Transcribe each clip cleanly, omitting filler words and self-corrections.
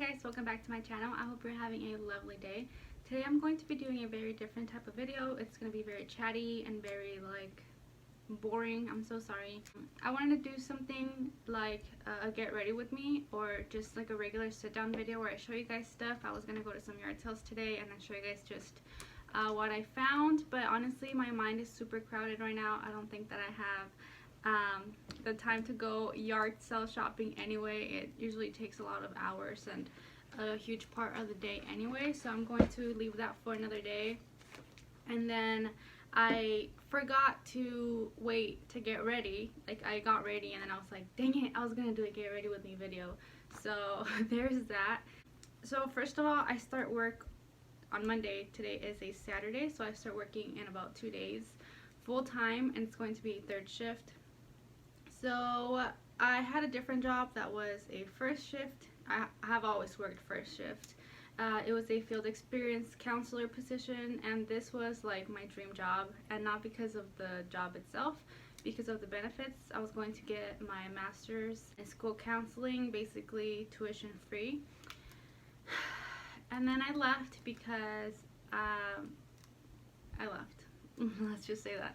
guys, welcome back to my channel. I hope you're having a lovely day. Today I'm going to be doing a very different type of video. It's going to be very chatty and very boring. I'm so sorry. I wanted to do something like a get ready with me, or just like a regular sit down video where I show you guys stuff. I was going to go to some yard sales today and then show you guys just what I found, but honestly my mind is super crowded right now. I don't think that I have the time to go yard sale shopping anyway. It usually takes a lot of hours and a huge part of the day anyway, so I'm going to leave that for another day. And then I forgot to wait to get ready. Like, I got ready and then I was like, dang it, I was gonna do a get ready with me video. So there's that. So first of all, I start work on Monday. Today is a Saturday, so I start working in about 2 days full time, and it's going to be third shift. So I had a different job that was a first shift. I have always worked first shift. It was a field experience counselor position, and this was like my dream job, and not because of the job itself, because of the benefits. I was going to get my master's in school counseling, basically tuition free. And then I left because I left. Let's just say that.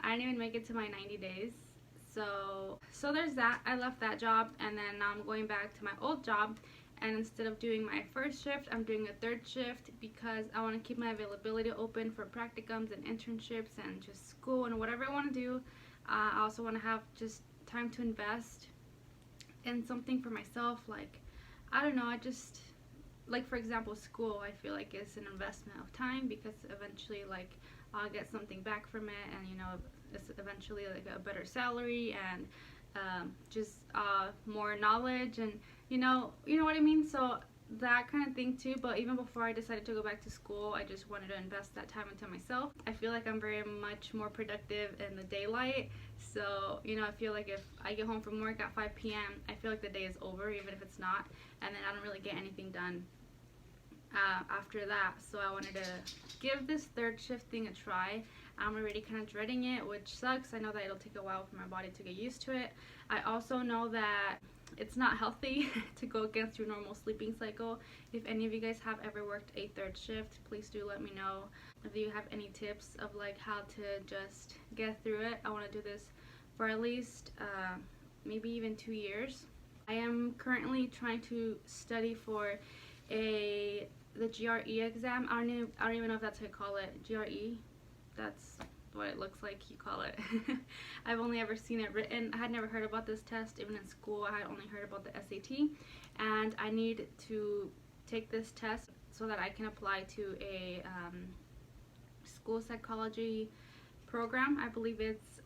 I didn't even make it to my 90 days. So there's that. I left that job, and then now I'm going back to my old job, and instead of doing my first shift, I'm doing a third shift because I want to keep my availability open for practicums and internships and just school and whatever I want to do. I also want to have just time to invest in something for myself. Like, I don't know, I just, like, for example, school, I feel like it's an investment of time, because eventually, like, I'll get something back from it, and you know, it's eventually like a better salary and just more knowledge, and you know what I mean. So that kind of thing too. But even before I decided to go back to school, I just wanted to invest that time into myself. I feel like I'm very much more productive in the daylight. So you know, I feel like if I get home from work at 5 p.m. I feel like the day is over, even if it's not, and then I don't really get anything done after that. So I wanted to give this third shift thing a try. I'm already kind of dreading it, which sucks. I know that it'll take a while for my body to get used to it. I also know that it's not healthy to go against your normal sleeping cycle. If any of you guys have ever worked a third shift, please do let me know. If you have any tips of like how to just get through it. I want to do this for at least maybe even 2 years. I am currently trying to study for the GRE exam. I don't even know if that's how you call it. GRE, that's what it looks like you call it. I've only ever seen it written. I had never heard about this test. Even in school, I had only heard about the SAT, and I need to take this test so that I can apply to a school psychology program. I believe it's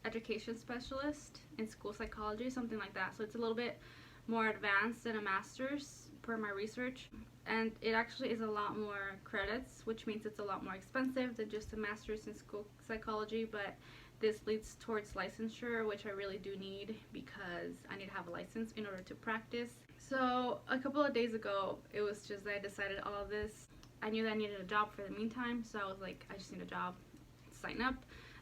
education specialist in school psychology, something like that. So it's a little bit more advanced than a master's per my research, and it actually is a lot more credits, which means it's a lot more expensive than just a master's in school psychology. But this leads towards licensure, which I really do need, because I need to have a license in order to practice. So a couple of days ago, it was just that I decided all of this. I knew that I needed a job for the meantime, so I was like, I just need a job, sign up.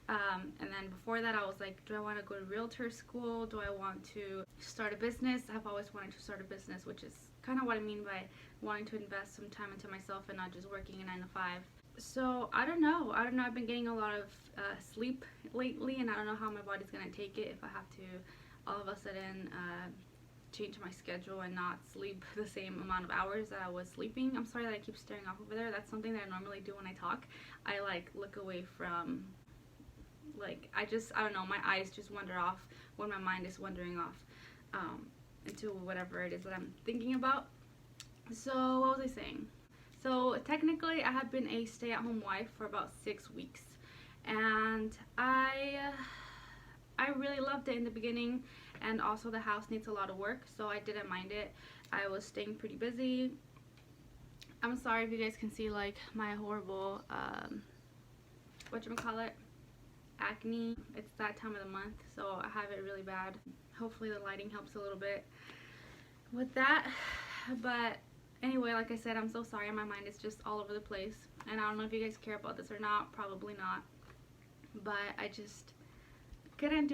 And then before that, I was like, do I want to go to realtor school? Do I want to start a business? I've always wanted to start a business, which is kind of what I mean by wanting to invest some time into myself and not just working a 9 to 5. So I don't know. I've been getting a lot of sleep lately, and I don't know how my body's going to take it if I have to all of a sudden change my schedule and not sleep the same amount of hours that I was sleeping. I'm sorry that I keep staring off over there. That's something that I normally do when I talk. I like look away from, like, I don't know, my eyes just wander off when my mind is wandering off into whatever it is that I'm thinking about. So what was I saying? So technically I have been a stay-at-home wife for about 6 weeks, and I really loved it in the beginning, and also the house needs a lot of work, so I didn't mind it. I was staying pretty busy. I'm sorry if you guys can see like my horrible whatchamacallit, acne. It's that time of the month, so I have it really bad. Hopefully the lighting helps a little bit with that. But anyway, like I said, I'm so sorry. My mind is just all over the place, and I don't know if you guys care about this or not. Probably not. But I just couldn't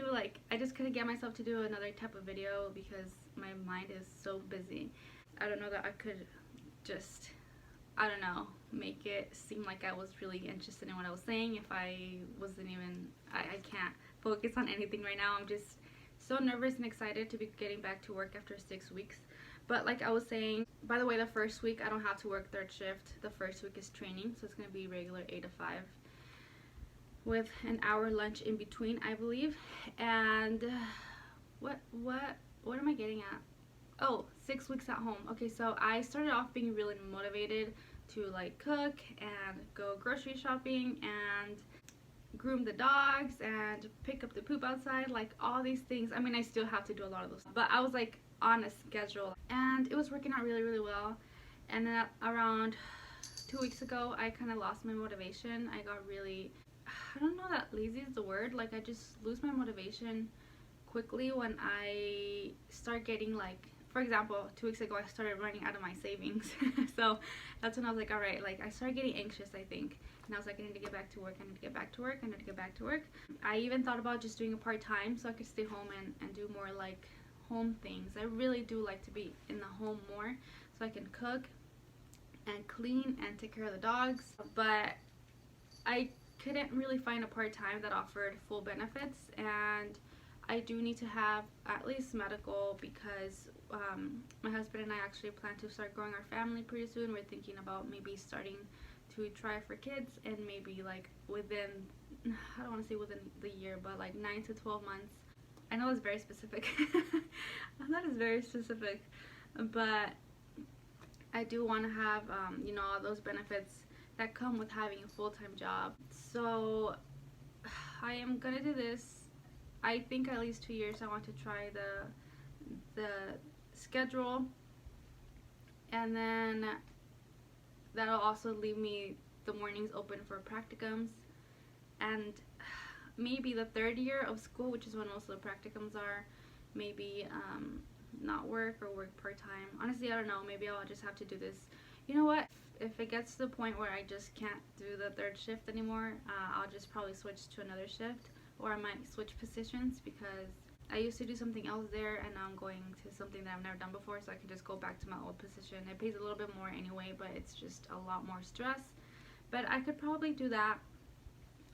get myself to do another type of video because my mind is so busy. I don't know that I could just, I don't know, make it seem like I was really interested in what I was saying if I wasn't even, I can't focus on anything right now. I'm just so nervous and excited to be getting back to work after 6 weeks. But like I was saying, by the way, the first week I don't have to work third shift. The first week is training, so it's going to be regular 8 to 5 with an hour lunch in between, I believe. And what am I getting at? Oh, 6 weeks at home. Okay, so I started off being really motivated to like cook and go grocery shopping and groom the dogs and pick up the poop outside, like all these things. I mean, I still have to do a lot of those, but I was like on a schedule and it was working out really well. And then around 2 weeks ago, I kind of lost my motivation. I got really, I don't know that lazy is the word, like I just lose my motivation quickly when I start getting like, for example, 2 weeks ago I started running out of my savings. So that's when I was like, all right, like I started getting anxious, I think, and I was like, I need to get back to work, I need to get back to work, I need to get back to work. I even thought about just doing a part-time so I could stay home and do more like home things. I really do like to be in the home more so I can cook and clean and take care of the dogs, but I couldn't really find a part-time that offered full benefits, and I do need to have at least medical because my husband and I actually plan to start growing our family pretty soon. We're thinking about maybe starting to try for kids, and maybe like within, I don't want to say within the year, but like 9 to 12 months. I know it's very specific. That is very specific, but I do want to have you know, all those benefits that come with having a full-time job. So I am gonna do this. I think at least 2 years I want to try the schedule, and then that'll also leave me the mornings open for practicums, and maybe the third year of school, which is when most of the practicums are, maybe not work or work part-time. Honestly, I don't know, maybe I'll just have to do this. You know what, if it gets to the point where I just can't do the third shift anymore, I'll just probably switch to another shift, or I might switch positions because I used to do something else there and now I'm going to something that I've never done before, so I can just go back to my old position. It pays a little bit more anyway, but it's just a lot more stress. But I could probably do that.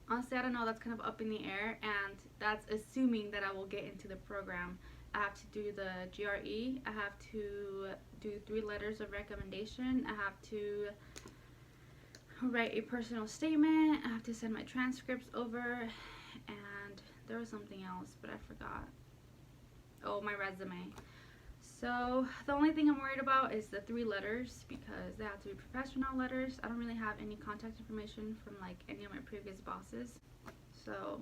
Honestly, I don't know, that's kind of up in the air, and that's assuming that I will get into the program. I have to do the GRE, I have to do 3 letters of recommendation, I have to write a personal statement, I have to send my transcripts over, and there was something else, but I forgot. Oh, my resume. So the only thing I'm worried about is the 3 letters, because they have to be professional letters. I don't really have any contact information from like any of my previous bosses, so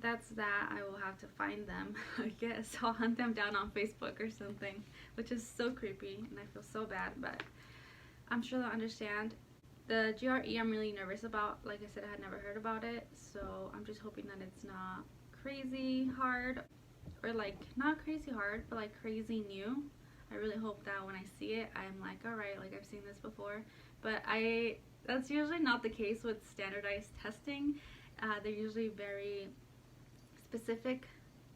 that's that. I will have to find them. I guess I'll hunt them down on Facebook or something, which is so creepy and I feel so bad, but I'm sure they'll understand. The GRE I'm really nervous about. Like I said, I had never heard about it, so I'm just hoping that it's not crazy hard, or like not crazy hard, but like crazy new. I really hope that when I see it, I'm like, alright, like I've seen this before. But that's usually not the case with standardized testing. They're usually very specific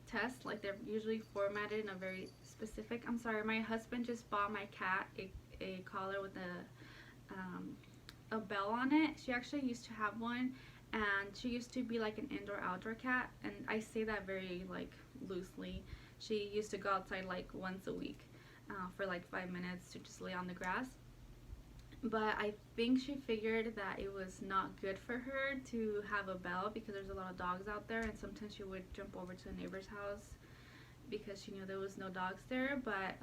tests, like they're usually formatted in a very specific. I'm sorry, my husband just bought my cat a collar with a bell on it. She actually used to have one, and she used to be like an indoor-outdoor cat, and I say that very like loosely. She used to go outside like once a week for like 5 minutes to just lay on the grass, but I think she figured that it was not good for her to have a bell because there's a lot of dogs out there, and sometimes she would jump over to a neighbor's house because she knew there was no dogs there, but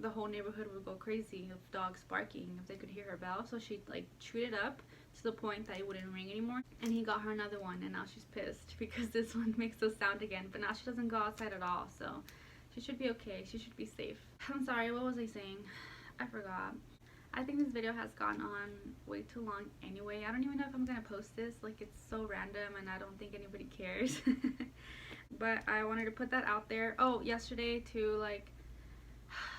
the whole neighborhood would go crazy of dogs barking if they could hear her bell. So she like chewed it up to the point that it wouldn't ring anymore, and he got her another one, and now she's pissed because this one makes a sound again. But now she doesn't go outside at all, so she should be okay. She should be safe. I'm sorry, what was I saying? I forgot. I think this video has gone on way too long anyway. I don't even know if I'm gonna post this. Like, it's so random and I don't think anybody cares. But I wanted to put that out there. Oh, yesterday too, like,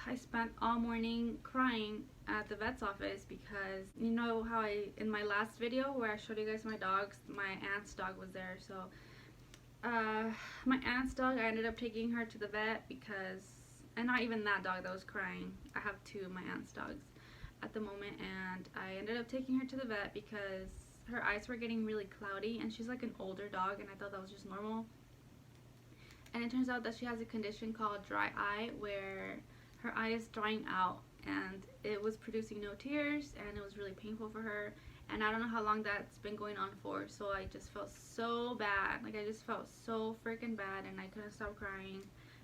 I spent all morning crying at the vet's office because, you know how in my last video where I showed you guys my dogs, my aunt's dog was there. So my aunt's dog, I ended up taking her to the vet because and not even that dog that was crying. I have two of my aunt's dogs at the moment, and I ended up taking her to the vet because her eyes were getting really cloudy, and she's like an older dog, and I thought that was just normal. And it turns out that she has a condition called dry eye, where her eye is drying out, and it was producing no tears, and it was really painful for her. And I don't know how long that's been going on for, so I just felt so bad. Like, I just felt so freaking bad, and I couldn't stop crying.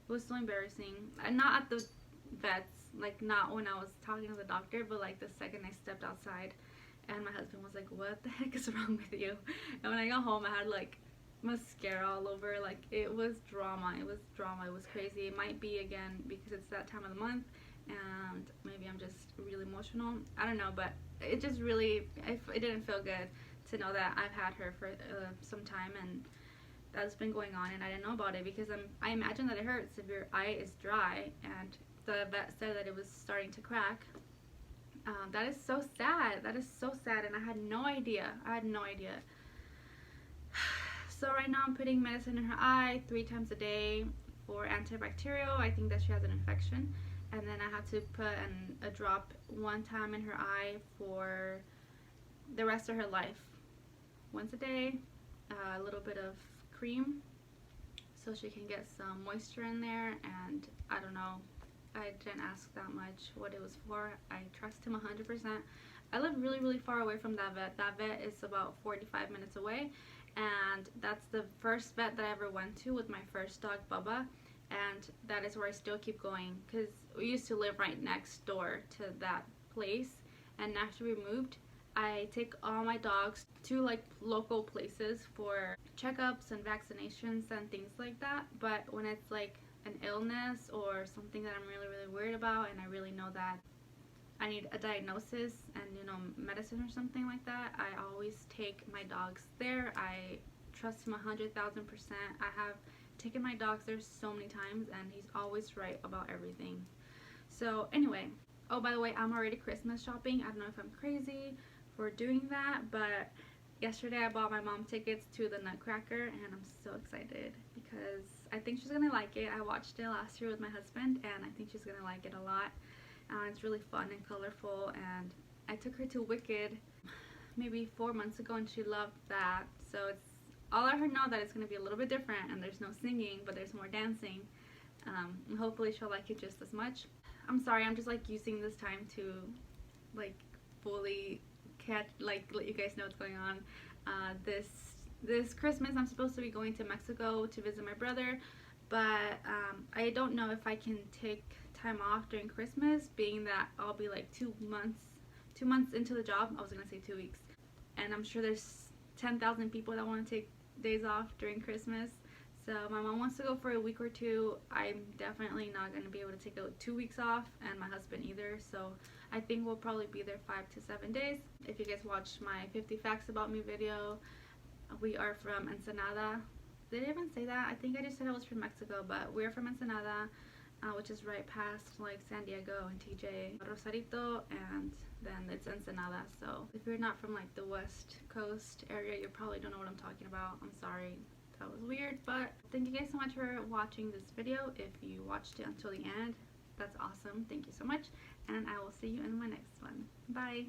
It was so embarrassing. And not at the vets, like, not when I was talking to the doctor, but like the second I stepped outside, and my husband was like, what the heck is wrong with you? And when I got home, I had like mascara all over. Like, it was drama. It was drama. It was crazy. It might be again because it's that time of the month, and maybe I'm just really emotional. I don't know, but it just really, it didn't feel good to know that I've had her for some time, and that's been going on, and I didn't know about it because I imagine that it hurts if your eye is dry, and the vet said that it was starting to crack. That is so sad. That is so sad, and I had no idea. I had no idea. So right now I'm putting medicine in her eye 3 times a day for antibacterial. I think that she has an infection. And then I have to put a drop 1 time in her eye for the rest of her life. Once a day, a little bit of cream so she can get some moisture in there. And I don't know, I didn't ask that much what it was for. I trust him 100%. I live really, really far away from that vet. That vet is about 45 minutes away. And that's the first vet that I ever went to with my first dog, Bubba. And that is where I still keep going, because we used to live right next door to that place, and after we moved, I take all my dogs to like local places for checkups and vaccinations and things like that. But when it's like an illness or something that I'm really, really worried about, and I really know that I need a diagnosis and, you know, medicine or something like that, I always take my dogs there. I trust him 100,000%. I have taken my dogs there so many times, and he's always right about everything. So anyway, oh, by the way, I'm already Christmas shopping. I don't know if I'm crazy for doing that, but yesterday I bought my mom tickets to the Nutcracker, and I'm so excited because I think she's gonna like it. I watched it last year with my husband, and I think she's gonna like it a lot. It's really fun and colorful, and I took her to Wicked maybe 4 months ago, and she loved that. So it's, I'll let her know that it's going to be a little bit different, and there's no singing, but there's more dancing. And hopefully she'll like it just as much. I'm sorry, I'm just like using this time to like fully let you guys know what's going on. This Christmas I'm supposed to be going to Mexico to visit my brother, but I don't know if I can take time off during Christmas, being that I'll be like 2 months into the job. I was gonna say 2 weeks, and I'm sure there's 10,000 people that want to take days off during Christmas. So my mom wants to go for a week or 2. I'm definitely not going to be able to take 2 weeks off, and my husband either. So I think we'll probably be there 5 to 7 days. If you guys watched my 50 facts about me video, we are from Ensenada. Did I even say that? I think I just said I was from Mexico, but we're from Ensenada, which is right past like San Diego and TJ, Rosarito, and then it's Ensenada. So if you're not from like the West Coast area, you probably don't know what I'm talking about. I'm sorry, that was weird, but thank you guys so much for watching this video. If you watched it until the end, that's awesome. Thank you so much, and I will see you in my next one. Bye.